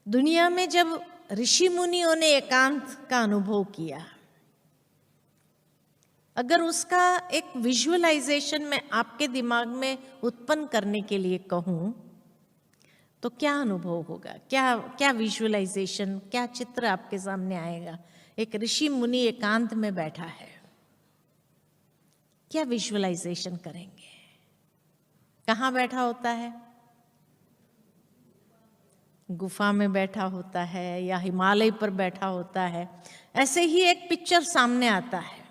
दुनिया में जब ऋषि मुनियों ने एकांत का अनुभव किया, अगर उसका एक विजुअलाइजेशन मैं आपके दिमाग में उत्पन्न करने के लिए कहूं तो क्या अनुभव होगा? क्या क्या विजुअलाइजेशन, क्या चित्र आपके सामने आएगा? एक ऋषि मुनि एकांत में बैठा है, क्या विजुअलाइजेशन करेंगे? कहाँ बैठा होता है? गुफा में बैठा होता है या हिमालय पर बैठा होता है, ऐसे ही एक पिक्चर सामने आता है।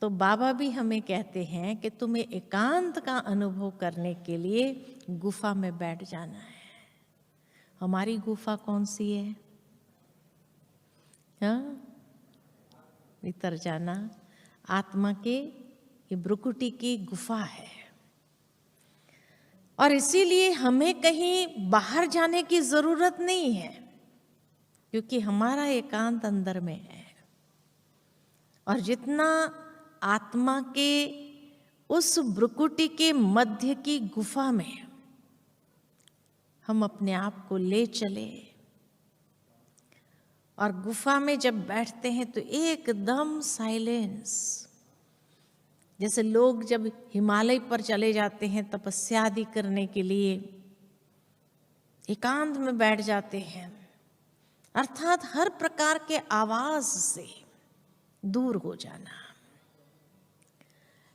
तो बाबा भी हमें कहते हैं कि तुम्हें एकांत का अनुभव करने के लिए गुफा में बैठ जाना है। हमारी गुफा कौन सी है? हाँ, भीतर जाना, आत्मा के ये ब्रुकुटी की गुफा है। और इसीलिए हमें कहीं बाहर जाने की जरूरत नहीं है, क्योंकि हमारा एकांत अंदर में है। और जितना आत्मा के उस ब्रुकुटी के मध्य की गुफा में हम अपने आप को ले चले, और गुफा में जब बैठते हैं तो एकदम साइलेंस। जैसे लोग जब हिमालय पर चले जाते हैं तपस्या आदि करने के लिए, एकांत में बैठ जाते हैं, अर्थात हर प्रकार के आवाज से दूर हो जाना।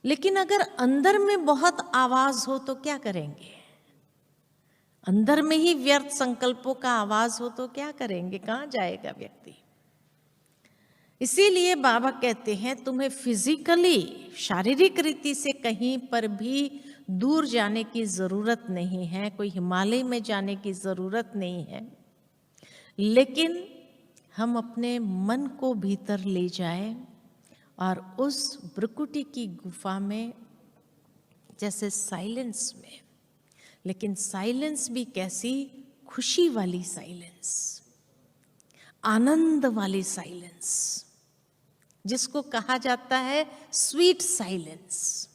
लेकिन अगर अंदर में बहुत आवाज हो तो क्या करेंगे? अंदर में ही व्यर्थ संकल्पों का आवाज हो तो क्या करेंगे? कहाँ जाएगा व्यक्ति? इसीलिए बाबा कहते हैं तुम्हें फिजिकली, शारीरिक रीति से कहीं पर भी दूर जाने की जरूरत नहीं है, कोई हिमालय में जाने की जरूरत नहीं है। लेकिन हम अपने मन को भीतर ले जाए और उस ब्रुकुटी की गुफा में, जैसे साइलेंस में, लेकिन साइलेंस भी कैसी? खुशी वाली साइलेंस, आनंद वाली साइलेंस, जिसको कहा जाता है स्वीट साइलेंस।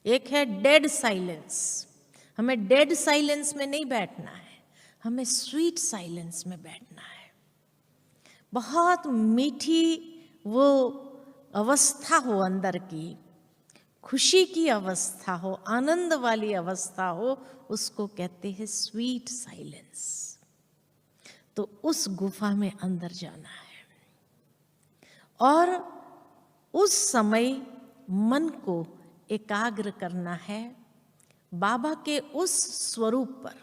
एक है डेड साइलेंस। हमें डेड साइलेंस में नहीं बैठना है, हमें स्वीट साइलेंस में बैठना है। बहुत मीठी वो अवस्था हो, अंदर की खुशी की अवस्था हो, आनंद वाली अवस्था हो, उसको कहते हैं स्वीट साइलेंस। तो उस गुफा में अंदर जाना है और उस समय मन को एकाग्र करना है बाबा के उस स्वरूप पर।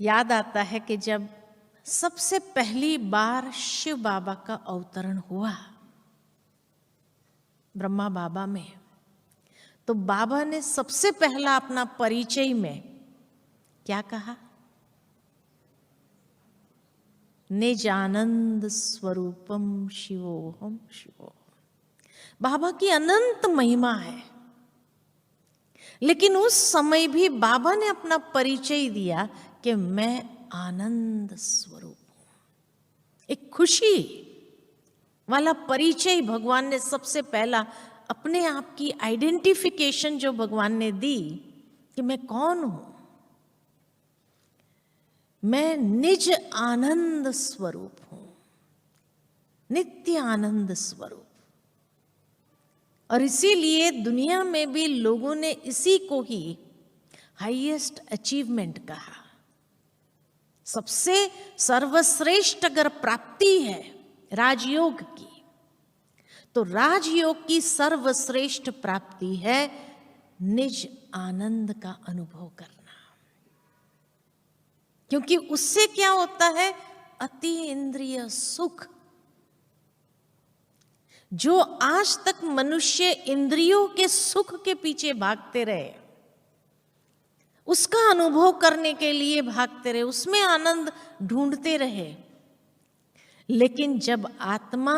याद आता है कि जब सबसे पहली बार शिव बाबा का अवतरण हुआ ब्रह्मा बाबा में, तो बाबा ने सबसे पहला अपना परिचय में क्या कहा? निज आनंद स्वरूपम शिवोहम शिवोहम। बाबा की अनंत महिमा है, लेकिन उस समय भी बाबा ने अपना परिचय दिया कि मैं आनंद स्वरूप हूं। एक खुशी वाला परिचय भगवान ने सबसे पहला, अपने आप की आइडेंटिफिकेशन जो भगवान ने दी कि मैं कौन हूं, मैं निज आनंद स्वरूप हूं, नित्य आनंद स्वरूप। और इसीलिए दुनिया में भी लोगों ने इसी को ही हाईएस्ट अचीवमेंट कहा। सबसे सर्वश्रेष्ठ अगर प्राप्ति है राजयोग की, तो राजयोग की सर्वश्रेष्ठ प्राप्ति है निज आनंद का अनुभव करना। क्योंकि उससे क्या होता है? अति इंद्रिय सुख। जो आज तक मनुष्य इंद्रियों के सुख के पीछे भागते रहे, उसका अनुभव करने के लिए भागते रहे, उसमें आनंद ढूंढते रहे, लेकिन जब आत्मा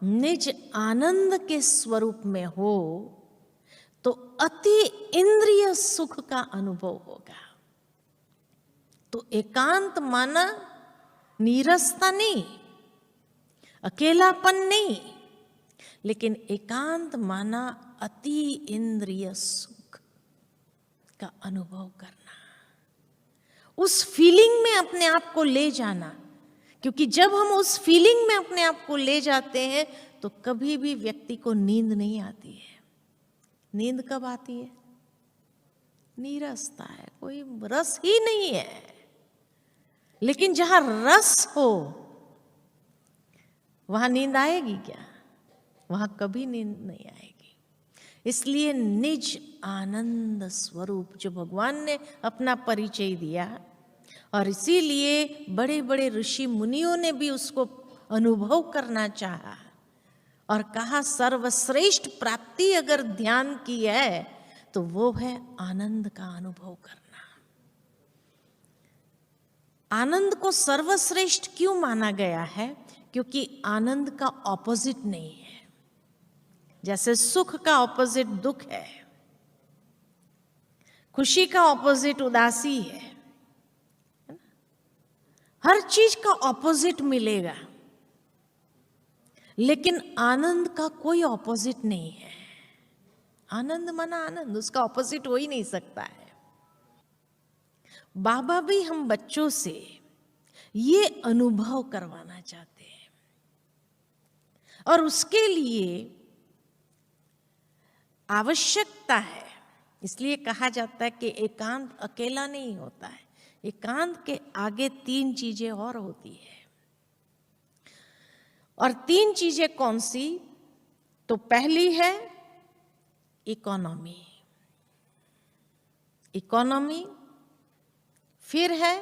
निज आनंद के स्वरूप में हो तो अति इंद्रिय सुख का अनुभव होगा। तो एकांत माना नीरसता नहीं, अकेलापन नहीं, लेकिन एकांत माना अति इंद्रिय सुख का अनुभव करना। उस फीलिंग में अपने आप को ले जाना, क्योंकि जब हम उस फीलिंग में अपने आप को ले जाते हैं तो कभी भी व्यक्ति को नींद नहीं आती है। नींद कब आती है? नीरसता है, कोई रस ही नहीं है। लेकिन जहां रस हो वहां नींद आएगी क्या? वहां कभी नींद नहीं आएगी। इसलिए निज आनंद स्वरूप जो भगवान ने अपना परिचय दिया, और इसीलिए बड़े बड़े ऋषि मुनियों ने भी उसको अनुभव करना चाहा और कहा सर्वश्रेष्ठ प्राप्ति अगर ध्यान की है तो वो है आनंद का अनुभव करना। आनंद को सर्वश्रेष्ठ क्यों माना गया है? क्योंकि आनंद का ऑपोजिट नहीं है। जैसे सुख का ऑपोजिट दुख है, खुशी का ऑपोजिट उदासी है, हर चीज का ऑपोजिट मिलेगा, लेकिन आनंद का कोई ऑपोजिट नहीं है। आनंद माना आनंद, उसका ऑपोजिट हो ही नहीं सकता है। बाबा भी हम बच्चों से ये अनुभव करवाना चाहते हैं, और उसके लिए आवश्यकता है। इसलिए कहा जाता है कि एकांत अकेला नहीं होता है, एकांत के आगे 3 चीजें और होती है। और 3 चीजें कौन सी? तो पहली है इकोनॉमी, इकोनॉमी, फिर है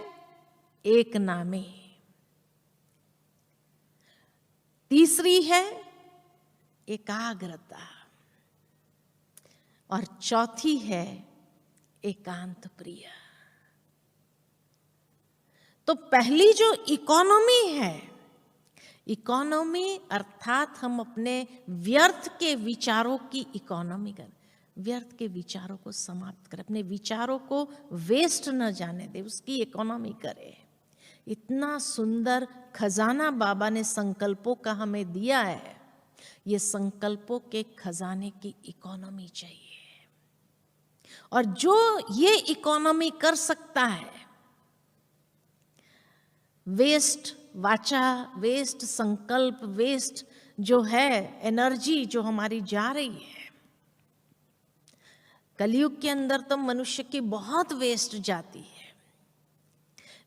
एक नामी, तीसरी है एकाग्रता, और चौथी है एकांत प्रिय। तो पहली जो इकोनॉमी है, इकोनॉमी अर्थात हम अपने व्यर्थ के विचारों की इकोनॉमी करें, व्यर्थ के विचारों को समाप्त करें, अपने विचारों को वेस्ट न जाने दे, उसकी इकोनॉमी करें। इतना सुंदर खजाना बाबा ने संकल्पों का हमें दिया है। ये संकल्पों के खजाने की इकोनॉमी चाहिए, और जो ये इकोनॉमी कर सकता है, वेस्ट वाचा, वेस्ट संकल्प, वेस्ट जो है एनर्जी जो हमारी जा रही है, कलयुग के अंदर तो मनुष्य की बहुत वेस्ट जाती है,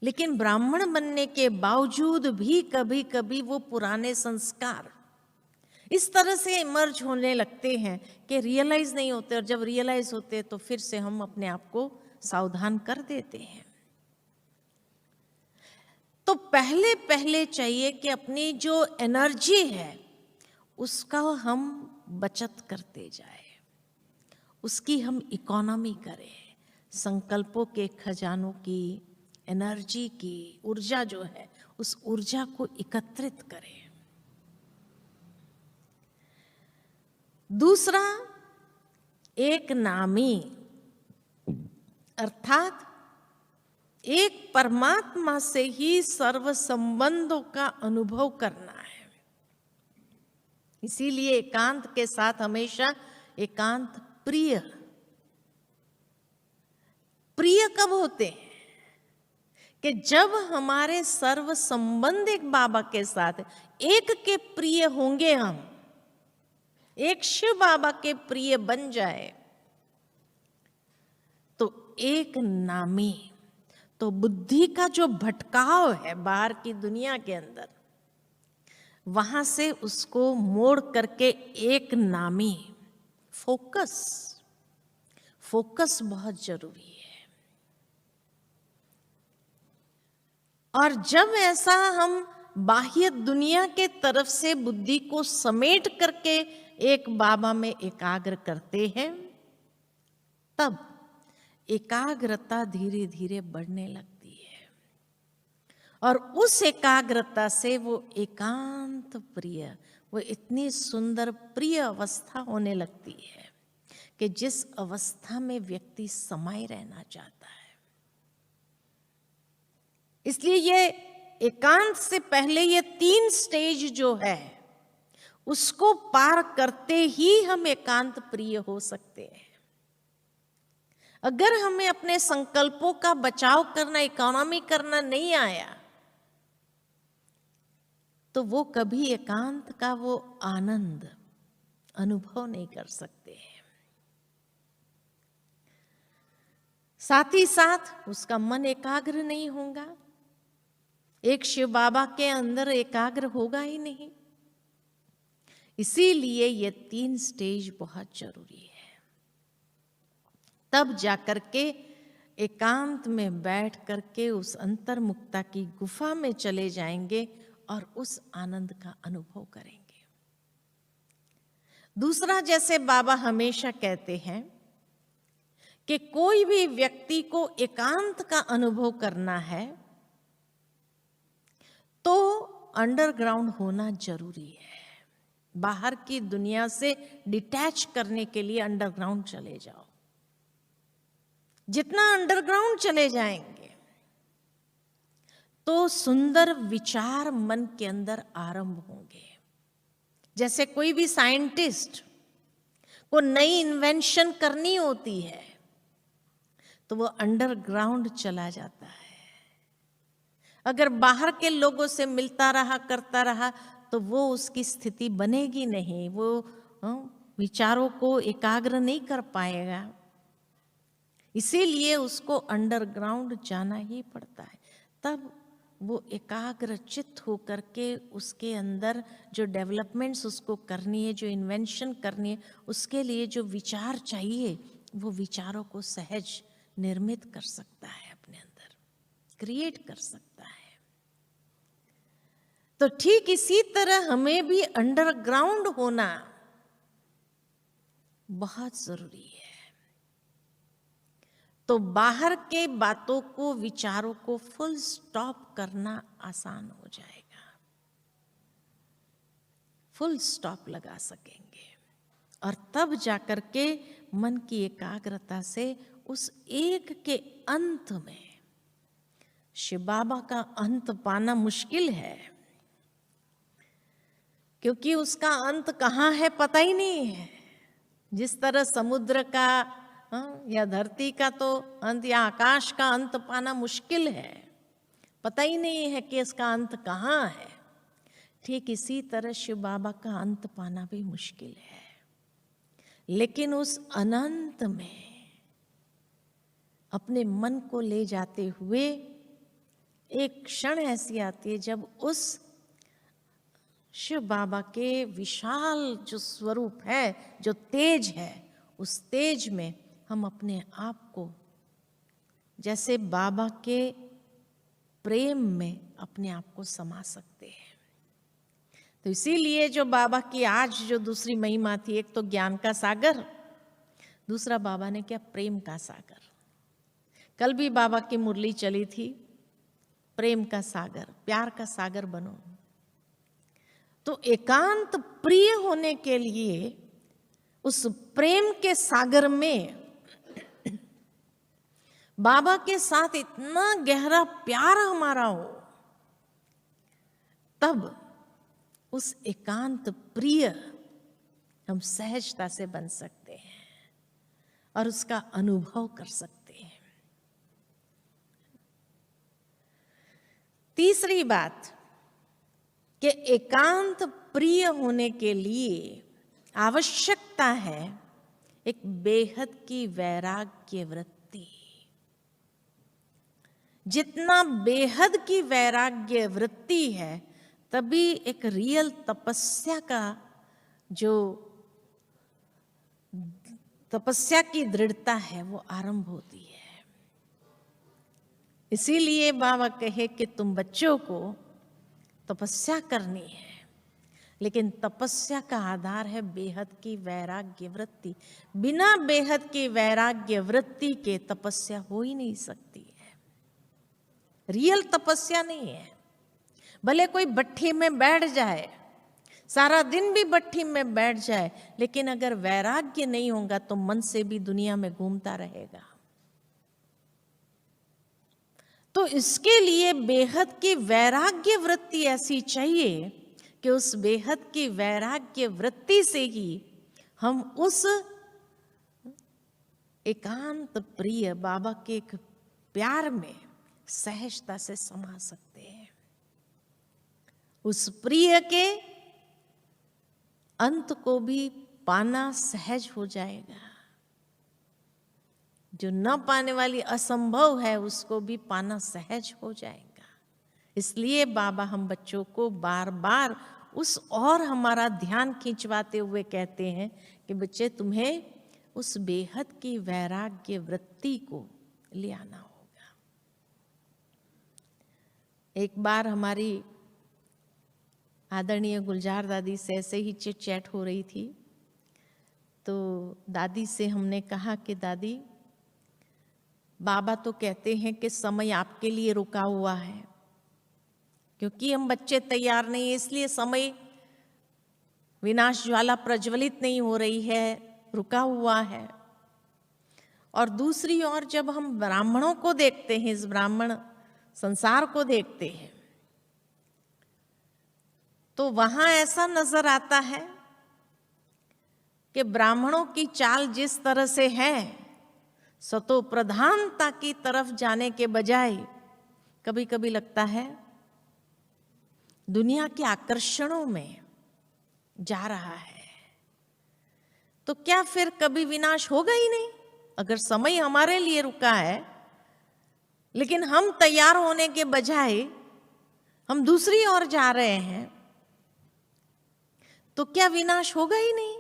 लेकिन ब्राह्मण बनने के बावजूद भी कभी कभी वो पुराने संस्कार इस तरह से इमर्ज होने लगते हैं कि रियलाइज नहीं होते, और जब रियलाइज होते हैं तो फिर से हम अपने आप को सावधान कर देते हैं। तो पहले पहले चाहिए कि अपनी जो एनर्जी है उसका हम बचत करते जाए, उसकी हम इकोनॉमी करें, संकल्पों के खजानों की, एनर्जी की, ऊर्जा जो है उस ऊर्जा को एकत्रित करें। दूसरा एक नामी, अर्थात एक परमात्मा से ही सर्व संबंधों का अनुभव करना है। इसीलिए एकांत के साथ हमेशा एकांत प्रिय। प्रिय कब होते हैं? कि जब हमारे सर्व संबंध एक बाबा के साथ, एक के प्रिय होंगे हम, एक शिव बाबा के प्रिय बन जाए, तो एक नामी, तो बुद्धि का जो भटकाव है बाहर की दुनिया के अंदर, वहां से उसको मोड़ करके एक नामी, फोकस, फोकस बहुत जरूरी है। और जब ऐसा हम बाह्य दुनिया के तरफ से बुद्धि को समेट करके एक बाबा में एकाग्र करते हैं, तब एकाग्रता धीरे धीरे बढ़ने लगती है, और उस एकाग्रता से वो एकांत प्रिय, वो इतनी सुंदर प्रिय अवस्था होने लगती है कि जिस अवस्था में व्यक्ति समाये रहना चाहता है। इसलिए ये एकांत से पहले ये 3 स्टेज जो है उसको पार करते ही हम एकांत प्रिय हो सकते हैं। अगर हमें अपने संकल्पों का बचाव करना, इकोनॉमी करना नहीं आया, तो वो कभी एकांत का वो आनंद अनुभव नहीं कर सकते हैं। साथ ही साथ उसका मन एकाग्र नहीं होगा, एक शिव बाबा के अंदर एकाग्र होगा ही नहीं। इसीलिए ये 3 स्टेज बहुत जरूरी है। तब जाकर के एकांत में बैठ करके उस अंतर्मुक्ता की गुफा में चले जाएंगे और उस आनंद का अनुभव करेंगे। दूसरा, जैसे बाबा हमेशा कहते हैं कि कोई भी व्यक्ति को एकांत का अनुभव करना है तो अंडरग्राउंड होना जरूरी है। बाहर की दुनिया से डिटैच करने के लिए अंडरग्राउंड चले जाओ। जितना अंडरग्राउंड चले जाएंगे तो सुंदर विचार मन के अंदर आरंभ होंगे। जैसे कोई भी साइंटिस्ट को नई इन्वेंशन करनी होती है तो वो अंडरग्राउंड चला जाता है। अगर बाहर के लोगों से मिलता रहा, करता रहा, तो वो उसकी स्थिति बनेगी नहीं, वो विचारों को एकाग्र नहीं कर पाएगा। इसीलिए उसको अंडरग्राउंड जाना ही पड़ता है। तब वो एकाग्र चित्त होकर के उसके अंदर जो डेवलपमेंट्स उसको करनी है, जो इन्वेंशन करनी है, उसके लिए जो विचार चाहिए, वो विचारों को सहज निर्मित कर सकता है, अपने अंदर क्रिएट कर सकता है। तो ठीक इसी तरह हमें भी अंडरग्राउंड होना बहुत जरूरी है। तो बाहर के बातों को, विचारों को फुल स्टॉप करना आसान हो जाएगा, फुल स्टॉप लगा सकेंगे। और तब जाकर के मन की एकाग्रता से उस एक के अंत में, शिव बाबा का अंत पाना मुश्किल है, क्योंकि उसका अंत कहाँ है पता ही नहीं है। जिस तरह समुद्र का या धरती का तो अंत, या आकाश का अंत पाना मुश्किल है, पता ही नहीं है कि इसका अंत कहाँ है। ठीक इसी तरह शिव बाबा का अंत पाना भी मुश्किल है। लेकिन उस अनंत में अपने मन को ले जाते हुए एक क्षण ऐसी आती है जब उस शिव बाबा के विशाल जो स्वरूप है, जो तेज है, उस तेज में हम अपने आप को जैसे बाबा के प्रेम में अपने आप को समा सकते हैं। तो इसीलिए जो बाबा की आज जो दूसरी महिमा थी, एक तो ज्ञान का सागर, दूसरा बाबा ने क्या, प्रेम का सागर। कल भी बाबा की मुरली चली थी, प्रेम का सागर, प्यार का सागर बनो। तो एकांत प्रिय होने के लिए उस प्रेम के सागर में बाबा के साथ इतना गहरा प्यार हमारा हो, तब उस एकांत प्रिय हम सहजता से बन सकते हैं और उसका अनुभव कर सकते हैं। तीसरी बात कि एकांत प्रिय होने के लिए आवश्यकता है एक बेहद की वैराग्य वृत्ति। जितना बेहद की वैराग्य वृत्ति है, तभी एक रियल तपस्या का जो तपस्या की दृढ़ता है वो आरंभ होती है। इसीलिए बाबा कहे कि तुम बच्चों को तपस्या करनी है, लेकिन तपस्या का आधार है बेहद की वैराग्य वृत्ति। बिना बेहद की वैराग्य वृत्ति के तपस्या हो ही नहीं सकती है, रियल तपस्या नहीं है। भले कोई भट्ठी में बैठ जाए, सारा दिन भी भट्ठी में बैठ जाए, लेकिन अगर वैराग्य नहीं होगा तो मन से भी दुनिया में घूमता रहेगा। तो इसके लिए बेहद की वैराग्य वृत्ति ऐसी चाहिए कि उस बेहद की वैराग्य वृत्ति से ही हम उस एकांत प्रिय बाबा के एक प्यार में सहजता से समा सकते हैं। उस प्रिय के अंत को भी पाना सहज हो जाएगा। जो न पाने वाली असंभव है उसको भी पाना सहज हो जाएगा। इसलिए बाबा हम बच्चों को बार बार उस और हमारा ध्यान खिंचवाते हुए कहते हैं कि बच्चे तुम्हें उस बेहद की वैराग्य वृत्ति को ले आना होगा। एक बार हमारी आदरणीय गुलजार दादी से ऐसे ही चिट चैट हो रही थी, तो दादी से हमने कहा कि दादी, बाबा तो कहते हैं कि समय आपके लिए रुका हुआ है, क्योंकि हम बच्चे तैयार नहीं है इसलिए समय विनाश ज्वाला प्रज्वलित नहीं हो रही है, रुका हुआ है। और दूसरी ओर जब हम ब्राह्मणों को देखते हैं, इस ब्राह्मण संसार को देखते हैं, तो वहां ऐसा नजर आता है कि ब्राह्मणों की चाल जिस तरह से है, सतो प्रधानता की तरफ जाने के बजाय कभी कभी लगता है दुनिया के आकर्षणों में जा रहा है। तो क्या फिर कभी विनाश होगा ही नहीं? अगर समय हमारे लिए रुका है लेकिन हम तैयार होने के बजाय हम दूसरी ओर जा रहे हैं, तो क्या विनाश होगा ही नहीं?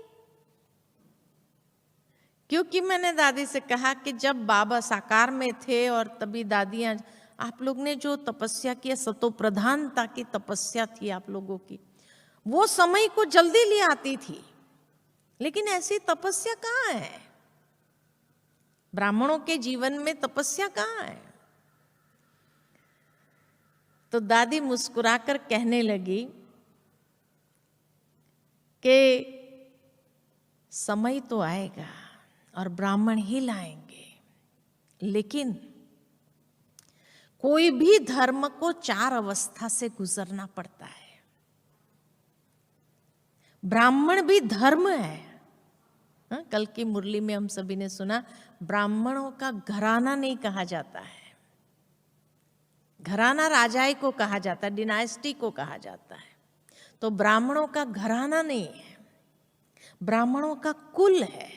क्योंकि मैंने दादी से कहा कि जब बाबा साकार में थे और तभी दादियां, आप लोग ने जो तपस्या किया, सतो प्रधानता की तपस्या थी आप लोगों की, वो समय को जल्दी ले आती थी। लेकिन ऐसी तपस्या कहाँ है? ब्राह्मणों के जीवन में तपस्या कहाँ है? तो दादी मुस्कुराकर कहने लगी कि समय तो आएगा और ब्राह्मण ही लाएंगे, लेकिन कोई भी धर्म को 4 अवस्था से गुजरना पड़ता है। ब्राह्मण भी धर्म है। कल की मुरली में हम सभी ने सुना, ब्राह्मणों का घराना नहीं कहा जाता है। घराना राजाई को कहा जाता है, डिनाइस्टी को कहा जाता है। तो ब्राह्मणों का घराना नहीं है, ब्राह्मणों का कुल है।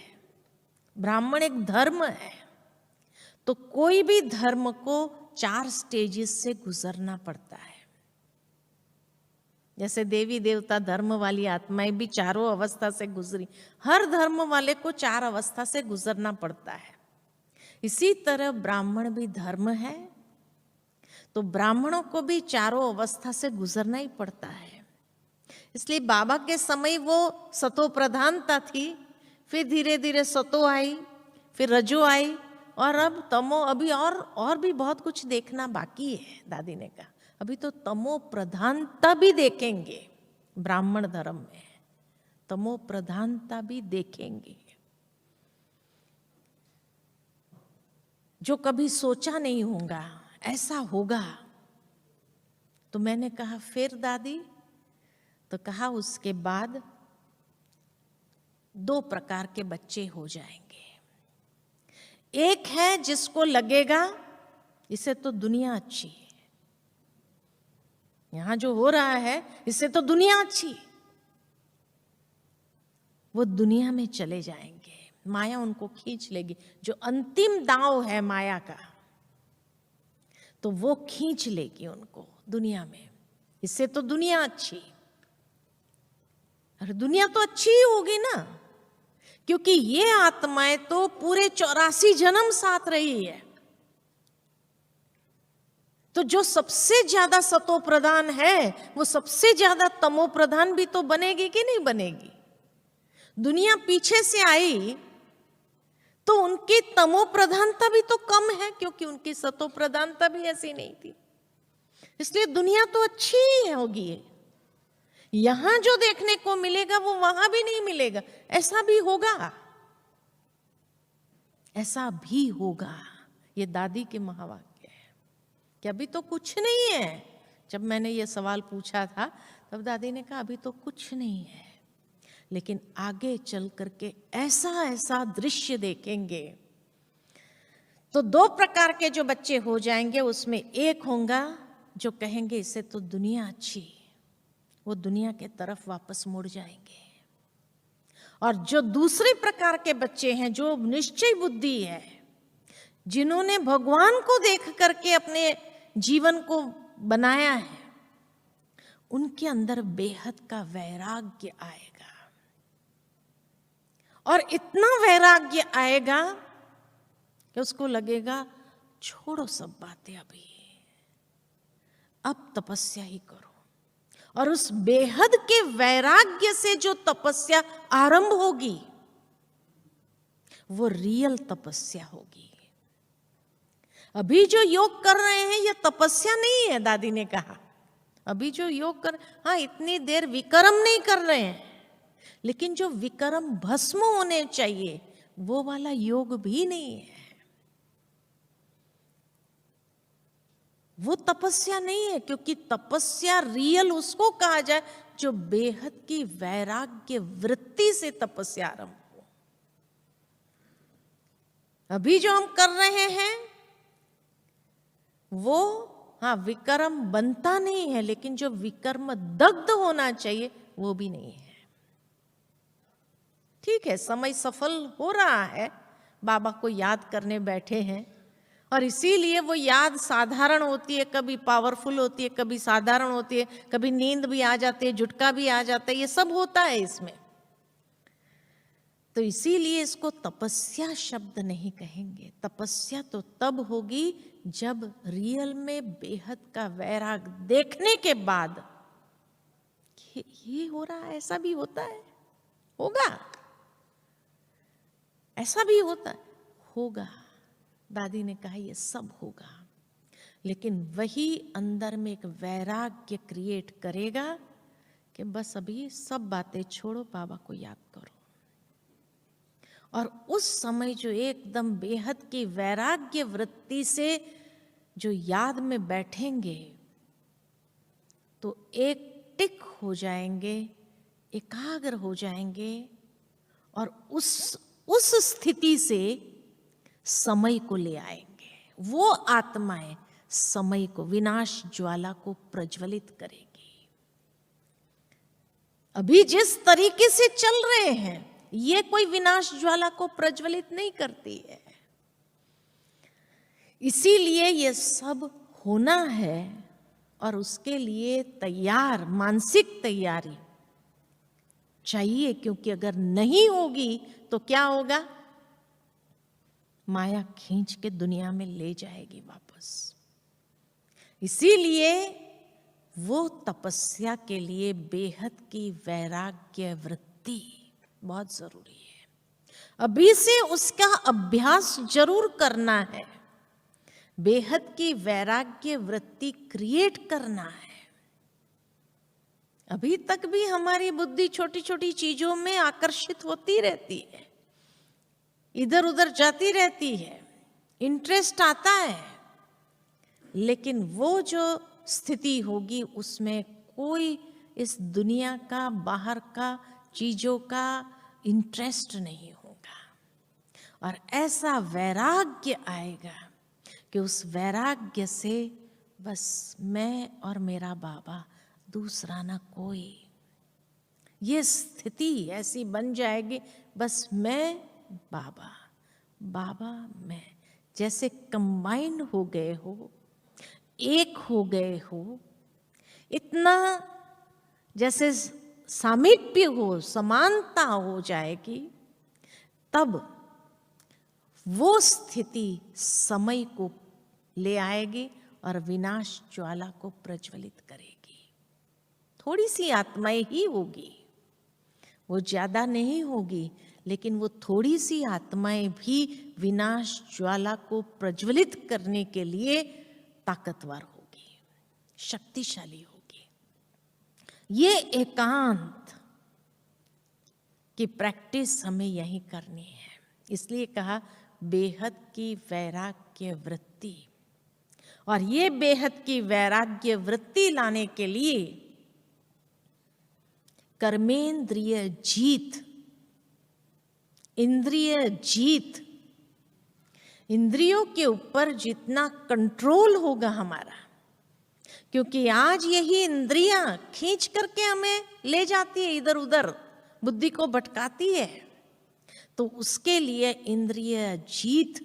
ब्राह्मण एक धर्म है। तो कोई भी धर्म को 4 स्टेजेस से गुजरना पड़ता है। जैसे देवी देवता धर्म वाली आत्माएं भी 4 अवस्था से गुजरी, हर धर्म वाले को 4 अवस्था से गुजरना पड़ता है। इसी तरह ब्राह्मण भी धर्म है, तो ब्राह्मणों को भी 4 अवस्था से गुजरना ही पड़ता है। इसलिए बाबा के समय वो सतो प्रधानता थी, फिर धीरे धीरे सतो आई, फिर रजो आई, और अब तमो। अभी और भी बहुत कुछ देखना बाकी है। दादी ने कहा अभी तो तमो प्रधानता भी देखेंगे। ब्राह्मण धर्म में तमो प्रधानता भी देखेंगे, जो कभी सोचा नहीं होगा ऐसा होगा। तो मैंने कहा फिर दादी? तो कहा उसके बाद 2 प्रकार के बच्चे हो जाएंगे। एक है जिसको लगेगा इसे तो दुनिया अच्छी है, यहां जो हो रहा है इससे तो दुनिया अच्छी, वो दुनिया में चले जाएंगे, माया उनको खींच लेगी। जो अंतिम दांव है माया का, तो वो खींच लेगी उनको दुनिया में। इससे तो दुनिया अच्छी। अरे दुनिया तो अच्छी ही होगी ना, क्योंकि ये आत्माएं तो पूरे 84 जन्म साथ रही है। तो जो सबसे ज्यादा सतो प्रधान है वो सबसे ज्यादा तमो प्रधान भी तो बनेगी कि नहीं बनेगी? दुनिया पीछे से आई तो उनकी तमो प्रधानता भी तो कम है, क्योंकि उनकी सतो प्रधानता भी ऐसी नहीं थी। इसलिए दुनिया तो अच्छी ही होगी। यहां जो देखने को मिलेगा वो वहां भी नहीं मिलेगा। ऐसा भी होगा, ऐसा भी होगा। ये दादी के महावाक्य है कि अभी तो कुछ नहीं है। जब मैंने ये सवाल पूछा था तब दादी ने कहा अभी तो कुछ नहीं है, लेकिन आगे चल करके ऐसा ऐसा दृश्य देखेंगे तो दो प्रकार के जो बच्चे हो जाएंगे, उसमें एक होगा जो कहेंगे इससे तो दुनिया अच्छी, वो दुनिया के तरफ वापस मुड़ जाएंगे। और जो दूसरे प्रकार के बच्चे हैं, जो निश्चय बुद्धि है, जिन्होंने भगवान को देख करके अपने जीवन को बनाया है, उनके अंदर बेहद का वैराग्य आएगा। और इतना वैराग्य आएगा कि उसको लगेगा छोड़ो सब बातें, अभी अब तपस्या ही करो। और उस बेहद के वैराग्य से जो तपस्या आरंभ होगी, वो रियल तपस्या होगी। अभी जो योग कर रहे हैं ये तपस्या नहीं है, दादी ने कहा। अभी जो योग कर, हाँ इतनी देर विक्रम नहीं कर रहे हैं, लेकिन जो विक्रम भस्म होने चाहिए वो वाला योग भी नहीं है। वो तपस्या नहीं है, क्योंकि तपस्या रियल उसको कहा जाए जो बेहद की वैराग्य वृत्ति से तपस्या आरंभ हो। अभी जो हम कर रहे हैं वो, हाँ विक्रम बनता नहीं है, लेकिन जो विक्रम दग्ध होना चाहिए वो भी नहीं है। ठीक है, समय सफल हो रहा है, बाबा को याद करने बैठे हैं, और इसीलिए वो याद साधारण होती है, कभी पावरफुल होती है, कभी साधारण होती है, कभी नींद भी आ जाती है, झुटका भी आ जाता है, ये सब होता है इसमें। तो इसीलिए इसको तपस्या शब्द नहीं कहेंगे। तपस्या तो तब होगी जब रियल में बेहद का वैराग देखने के बाद ये हो रहा है, ऐसा भी होता है, होगा, ऐसा भी होता है, होगा। दादी ने कहा ये सब होगा, लेकिन वही अंदर में एक वैराग्य क्रिएट करेगा कि बस अभी सब बातें छोड़ो, बाबा को याद करो। और उस समय जो एकदम बेहद की वैराग्य वृत्ति से जो याद में बैठेंगे, तो एक टिक हो जाएंगे, एकाग्र हो जाएंगे, और उस स्थिति से समय को ले आएंगे। वो आत्माएं समय को, विनाश ज्वाला को प्रज्वलित करेगी। अभी जिस तरीके से चल रहे हैं, ये कोई विनाश ज्वाला को प्रज्वलित नहीं करती है। इसीलिए ये सब होना है, और उसके लिए तैयार, मानसिक तैयारी चाहिए, क्योंकि अगर नहीं होगी तो क्या होगा? माया खींच के दुनिया में ले जाएगी वापस। इसीलिए वो तपस्या के लिए बेहद की वैराग्य वृत्ति बहुत जरूरी है। अभी से उसका अभ्यास जरूर करना है, बेहद की वैराग्य वृत्ति क्रिएट करना है। अभी तक भी हमारी बुद्धि छोटी छोटी चीजों में आकर्षित होती रहती है, इधर उधर जाती रहती है, इंटरेस्ट आता है, लेकिन वो जो स्थिति होगी उसमें कोई इस दुनिया का, बाहर का चीजों का इंटरेस्ट नहीं होगा। और ऐसा वैराग्य आएगा कि उस वैराग्य से बस मैं और मेरा बाबा, दूसरा ना कोई। ये स्थिति ऐसी बन जाएगी, बस मैं, बाबा, बाबा मैं, जैसे कंबाइंड हो गए हो, एक हो गए हो, इतना जैसे सामीप्य हो, समानता हो जाएगी। तब वो स्थिति समय को ले आएगी और विनाश ज्वाला को प्रज्वलित करेगी। थोड़ी सी आत्माएं ही होगी, वो ज्यादा नहीं होगी, लेकिन वो थोड़ी सी आत्माएं भी विनाश ज्वाला को प्रज्वलित करने के लिए ताकतवर होगी, शक्तिशाली होगी। ये एकांत की प्रैक्टिस हमें यही करनी है। इसलिए कहा बेहद की वैराग्य वृत्ति। और ये बेहद की वैराग्य वृत्ति लाने के लिए कर्मेंद्रिय जीत, इंद्रिय जीत, इंद्रियों के ऊपर जितना कंट्रोल होगा हमारा, क्योंकि आज यही इंद्रियां खींच करके हमें ले जाती है इधर उधर, बुद्धि को भटकाती है, तो उसके लिए इंद्रिय जीत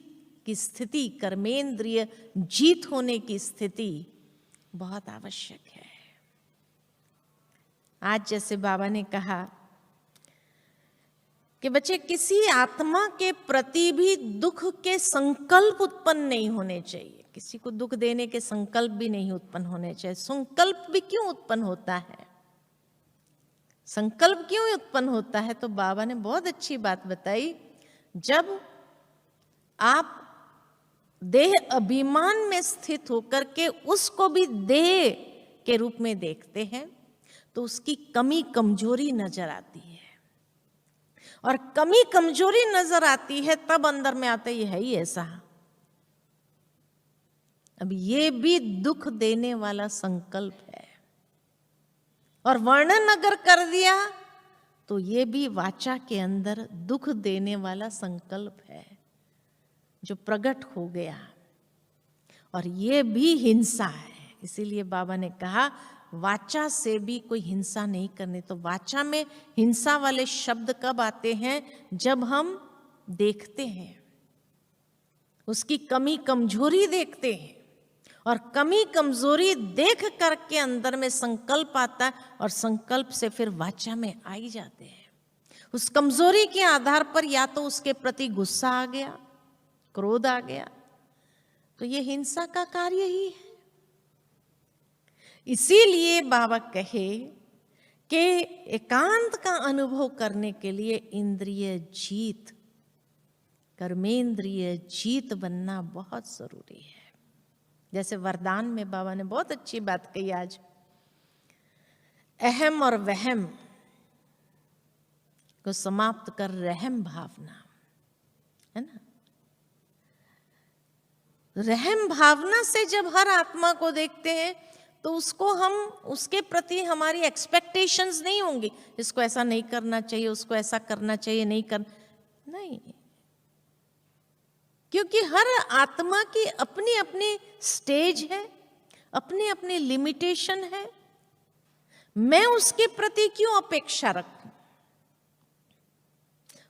की स्थिति, कर्मेंद्रिय जीत होने की स्थिति बहुत आवश्यक है। आज जैसे बाबा ने कहा कि बच्चे, किसी आत्मा के प्रति भी दुख के संकल्प उत्पन्न नहीं होने चाहिए, किसी को दुख देने के संकल्प भी नहीं उत्पन्न होने चाहिए। संकल्प भी क्यों उत्पन्न होता है, संकल्प क्यों उत्पन्न होता है? तो बाबा ने बहुत अच्छी बात बताई, जब आप देह अभिमान में स्थित होकर के उसको भी देह के रूप में देखते हैं तो उसकी कमी कमजोरी नजर आती है, और कमी कमजोरी नजर आती है तब अंदर में आता है ही ऐसा। अब ये भी दुख देने वाला संकल्प है, और वर्णन अगर कर दिया तो ये भी वाचा के अंदर दुख देने वाला संकल्प है जो प्रकट हो गया, और ये भी हिंसा है। इसीलिए बाबा ने कहा वाचा से भी कोई हिंसा नहीं करनी। तो वाचा में हिंसा वाले शब्द कब आते हैं? जब हम देखते हैं, उसकी कमी कमजोरी देखते हैं, और कमी कमजोरी देख करके अंदर में संकल्प आता है, और संकल्प से फिर वाचा में आ ही जाते हैं। उस कमजोरी के आधार पर या तो उसके प्रति गुस्सा आ गया, क्रोध आ गया, तो ये हिंसा का कार्य ही है। इसीलिए बाबा कहे कि एकांत का अनुभव करने के लिए इंद्रिय जीत, कर्मेंद्रिय जीत बनना बहुत जरूरी है। जैसे वरदान में बाबा ने बहुत अच्छी बात कही आज, अहम और वहम को समाप्त कर रहम भावना, है ना। रहम भावना से जब हर आत्मा को देखते हैं तो उसको हम, उसके प्रति हमारी एक्सपेक्टेशंस नहीं होंगी, इसको ऐसा नहीं करना चाहिए, उसको ऐसा करना चाहिए, नहीं, क्योंकि हर आत्मा की अपनी अपनी स्टेज है, अपनी अपनी लिमिटेशन है। मैं उसके प्रति क्यों अपेक्षा रखूं?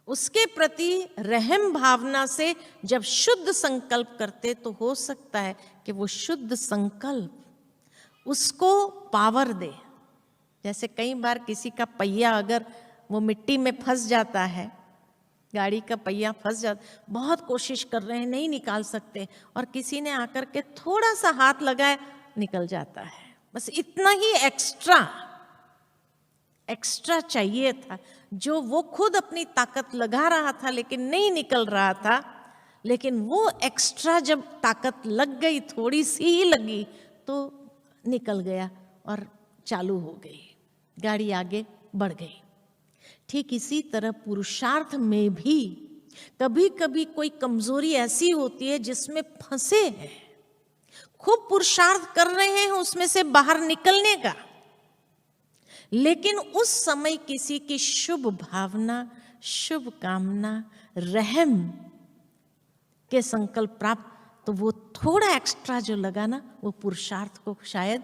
उसके प्रति रहम भावना से जब शुद्ध संकल्प करते तो हो सकता है कि वो शुद्ध संकल्प उसको पावर दे। जैसे कई बार किसी का पहिया अगर वो मिट्टी में फंस जाता है, गाड़ी का पहिया फंस जाता, बहुत कोशिश कर रहे हैं, नहीं निकाल सकते, और किसी ने आकर के थोड़ा सा हाथ लगाया, निकल जाता है। बस इतना ही एक्स्ट्रा चाहिए था, जो वो खुद अपनी ताकत लगा रहा था लेकिन नहीं निकल रहा था, लेकिन वो एक्स्ट्रा जब ताकत लग गई, थोड़ी सी ही लगी, तो निकल गया और चालू हो गई, गाड़ी आगे बढ़ गई। ठीक इसी तरह पुरुषार्थ में भी कभी कभी कोई कमजोरी ऐसी होती है जिसमें फंसे हैं, खूब पुरुषार्थ कर रहे हैं उसमें से बाहर निकलने का, लेकिन उस समय किसी की शुभ भावना, शुभ कामना, रहम के संकल्प प्राप्त, तो वो थोड़ा एक्स्ट्रा जो लगा ना, वो पुरुषार्थ को शायद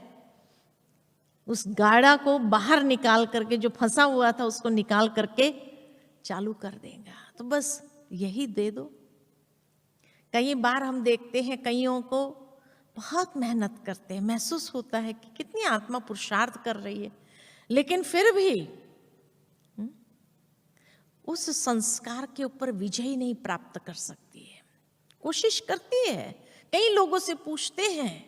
उस गाड़ा को बाहर निकाल करके, जो फंसा हुआ था उसको निकाल करके चालू कर देगा। तो बस यही दे दो। कई बार हम देखते हैं कईयों को बहुत मेहनत करते हैं, महसूस होता है कि कितनी आत्मा पुरुषार्थ कर रही है, लेकिन फिर भी उस संस्कार के ऊपर विजय नहीं प्राप्त कर सकती है। कोशिश करती है, कई लोगों से पूछते हैं,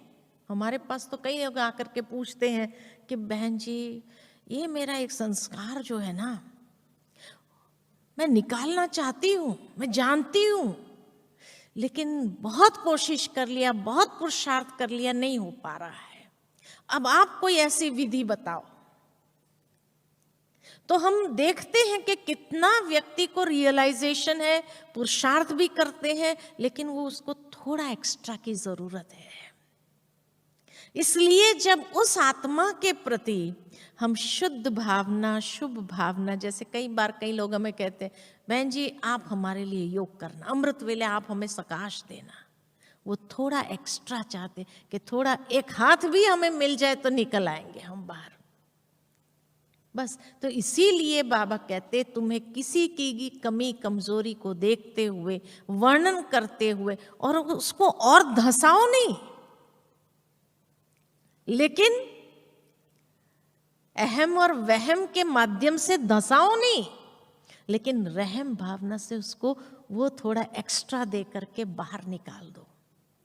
हमारे पास तो कई लोग आकर के पूछते हैं कि बहन जी, ये मेरा एक संस्कार जो है ना, मैं निकालना चाहती हूँ, मैं जानती हूँ, लेकिन बहुत कोशिश कर लिया, बहुत पुरुषार्थ कर लिया, नहीं हो पा रहा है। अब आप कोई ऐसी विधि बताओ। तो हम देखते हैं कि कितना व्यक्ति को रियलाइजेशन है, पुरुषार्थ भी करते हैं, लेकिन वो उसको थोड़ा एक्स्ट्रा की जरूरत है। इसलिए जब उस आत्मा के प्रति हम शुद्ध भावना, शुभ भावना, जैसे कई बार कई लोग हमें कहते हैं, बहन जी आप हमारे लिए योग करना, अमृत वेले आप हमें सकाश देना। वो थोड़ा एक्स्ट्रा चाहते कि थोड़ा एक हाथ भी हमें मिल जाए तो निकल आएंगे हम बाहर। बस तो इसीलिए बाबा कहते तुम्हें किसी की कमी कमजोरी को देखते हुए, वर्णन करते हुए, और उसको और धसाओ नहीं, लेकिन अहम और वहम के माध्यम से धसाओ नहीं, लेकिन रहम भावना से उसको वो थोड़ा एक्स्ट्रा दे करके बाहर निकाल दो।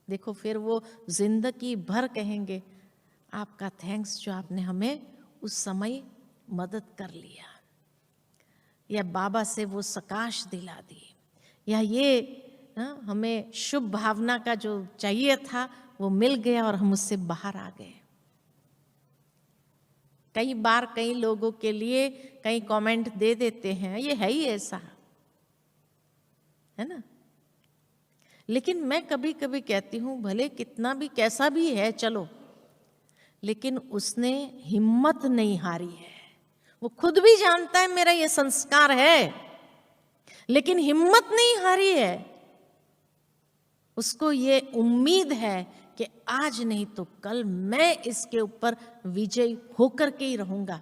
देखो फिर वो जिंदगी भर कहेंगे आपका थैंक्स जो आपने हमें उस समय मदद कर लिया, या बाबा से वो सकाश दिला दी, या ये हमें शुभ भावना का जो चाहिए था वो मिल गया और हम उससे बाहर आ गए। कई बार कई लोगों के लिए कई कमेंट दे देते हैं ये है ही ऐसा, है ना। लेकिन मैं कभी कभी कहती हूं भले कितना भी कैसा भी है चलो, लेकिन उसने हिम्मत नहीं हारी है। वो खुद भी जानता है मेरा ये संस्कार है, लेकिन हिम्मत नहीं हारी है। उसको ये उम्मीद है कि आज नहीं तो कल मैं इसके ऊपर विजयी होकर के ही रहूंगा।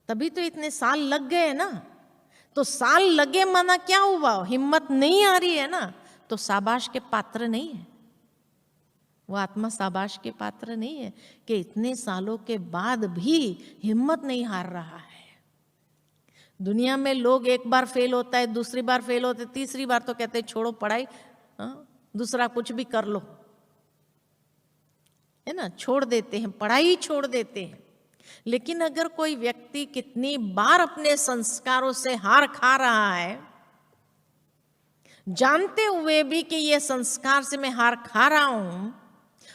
तभी तो इतने साल लग गए ना। तो साल लगे माना क्या हुआ, हिम्मत नहीं आ रही है ना, तो शाबाश के पात्र नहीं है वो आत्मा, शाबाश के पात्र नहीं है कि इतने सालों के बाद भी हिम्मत नहीं हार रहा है। दुनिया में लोग एक बार फेल होता है, दूसरी बार फेल होते, तीसरी बार तो कहते हैं छोड़ो पढ़ाई, दूसरा कुछ भी कर लो, है ना, छोड़ देते हैं, पढ़ाई छोड़ देते हैं। लेकिन अगर कोई व्यक्ति कितनी बार अपने संस्कारों से हार खा रहा है, जानते हुए भी कि ये संस्कार से मैं हार खा रहा हूं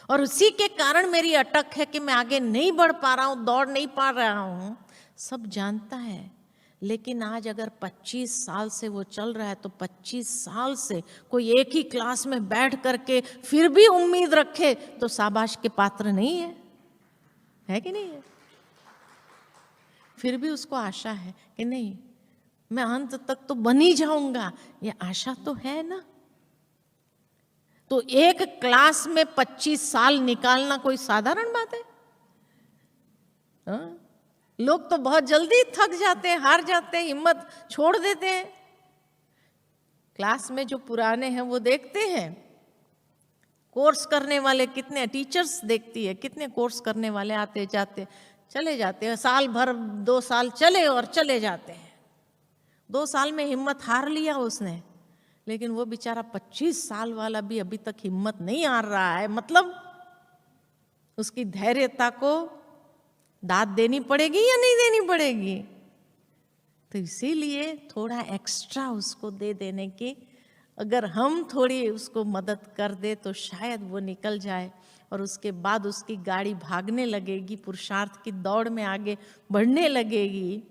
और उसी के कारण मेरी अटक है कि मैं आगे नहीं बढ़ पा रहा हूं, दौड़ नहीं पा रहा हूं, सब जानता है। लेकिन आज अगर 25 साल से वो चल रहा है तो 25 साल से कोई एक ही क्लास में बैठ करके फिर भी उम्मीद रखे तो शाबाश के पात्र नहीं है कि नहीं है। फिर भी उसको आशा है कि नहीं मैं अंत तक तो बन ही जाऊंगा, ये आशा तो है ना। तो एक क्लास में 25 साल निकालना कोई साधारण बात है? लोग तो बहुत जल्दी थक जाते हैं, हार जाते हैं, हिम्मत छोड़ देते हैं। क्लास में जो पुराने हैं वो देखते हैं, कोर्स करने वाले कितने, टीचर्स देखती है कितने कोर्स करने वाले आते जाते चले जाते हैं, साल भर 2 साल चले और चले जाते हैं। 2 साल में हिम्मत हार लिया उसने, लेकिन वो बेचारा 25 साल वाला भी अभी तक हिम्मत नहीं हार रहा है। मतलब उसकी धैर्यता को दाद देनी पड़ेगी या नहीं देनी पड़ेगी? तो इसीलिए थोड़ा एक्स्ट्रा उसको दे देने की, अगर हम थोड़ी उसको मदद कर दे तो शायद वो निकल जाए और उसके बाद उसकी गाड़ी भागने लगेगी, पुरुषार्थ की दौड़ में आगे बढ़ने लगेगी।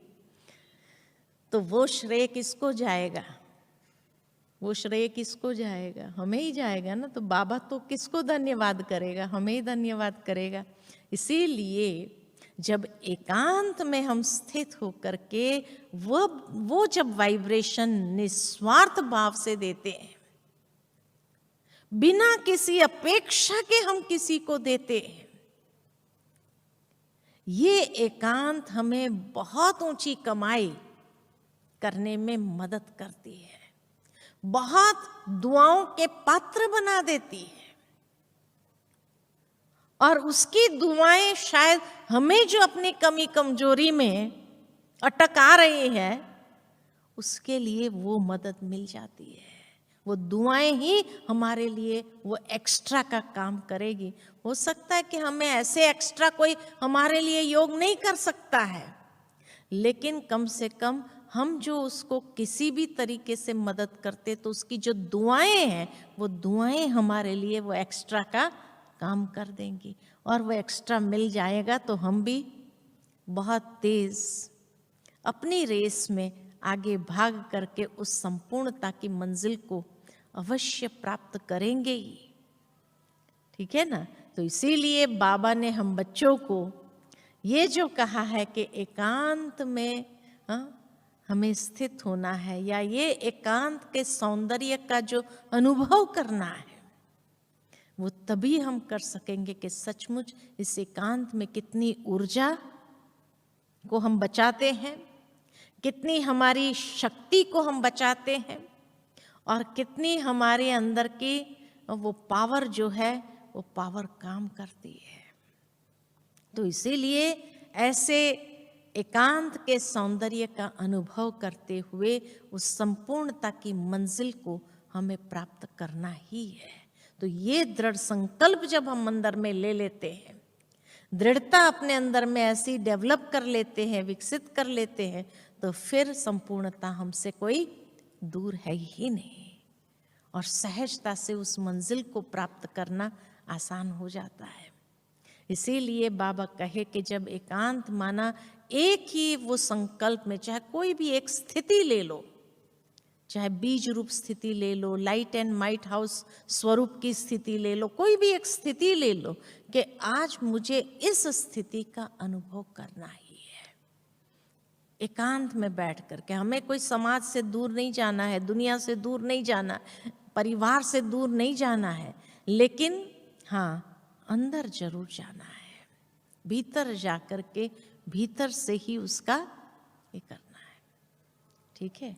तो वो श्रेय किसको जाएगा? वो श्रेय किसको जाएगा? हमें ही जाएगा ना। तो बाबा तो किसको धन्यवाद करेगा? हमें ही धन्यवाद करेगा। इसीलिए जब एकांत में हम स्थित होकर के वो जब वाइब्रेशन निस्वार्थ भाव से देते हैं, बिना किसी अपेक्षा के हम किसी को देते हैं, ये एकांत हमें बहुत ऊंची कमाई करने में मदद करती है, बहुत दुआओं के पात्र बना देती है। और उसकी दुआएं शायद हमें जो अपनी कमी कमजोरी में अटक आ रही है उसके लिए वो मदद मिल जाती है। वो दुआएं ही हमारे लिए वो एक्स्ट्रा का काम करेगी। हो सकता है कि हमें ऐसे एक्स्ट्रा कोई हमारे लिए योग नहीं कर सकता है, लेकिन कम से कम हम जो उसको किसी भी तरीके से मदद करते तो उसकी जो दुआएं हैं वो दुआएं हमारे लिए वो एक्स्ट्रा का काम कर देंगी। और वो एक्स्ट्रा मिल जाएगा तो हम भी बहुत तेज अपनी रेस में आगे भाग करके उस संपूर्णता की मंजिल को अवश्य प्राप्त करेंगे ही। ठीक है ना। तो इसीलिए बाबा ने हम बच्चों को ये जो कहा है कि एकांत में हमें स्थित होना है, या ये एकांत के सौंदर्य का जो अनुभव करना है, वो तभी हम कर सकेंगे कि सचमुच इस एकांत में कितनी ऊर्जा को हम बचाते हैं, कितनी हमारी शक्ति को हम बचाते हैं, और कितनी हमारे अंदर की वो पावर जो है वो पावर काम करती है। तो इसीलिए ऐसे एकांत के सौंदर्य का अनुभव करते हुए उस संपूर्णता की मंजिल को हमें प्राप्त करना ही है। तो ये दृढ़ संकल्प जब हम अंदर में ले लेते हैं, दृढ़ता अपने अंदर में ऐसी डेवलप कर लेते हैं, विकसित कर लेते हैं, तो फिर संपूर्णता हमसे कोई दूर है ही नहीं, और सहजता से उस मंजिल को प्राप्त करना आसान हो जाता है। इसीलिए बाबा कहे कि जब एकांत माना एक ही वो संकल्प में, चाहे कोई भी एक स्थिति ले लो, चाहे बीज रूप स्थिति ले लो, लाइट एंड माइट हाउस स्वरूप की स्थिति ले लो, कोई भी एक स्थिति ले लो कि आज मुझे इस स्थिति का अनुभव करना ही है। एकांत में बैठ करके, हमें कोई समाज से दूर नहीं जाना है, दुनिया से दूर नहीं जाना, परिवार से दूर नहीं जाना है, लेकिन हाँ अंदर जरूर जाना है, भीतर जाकर के भीतर से ही उसका ये करना है। ठीक है।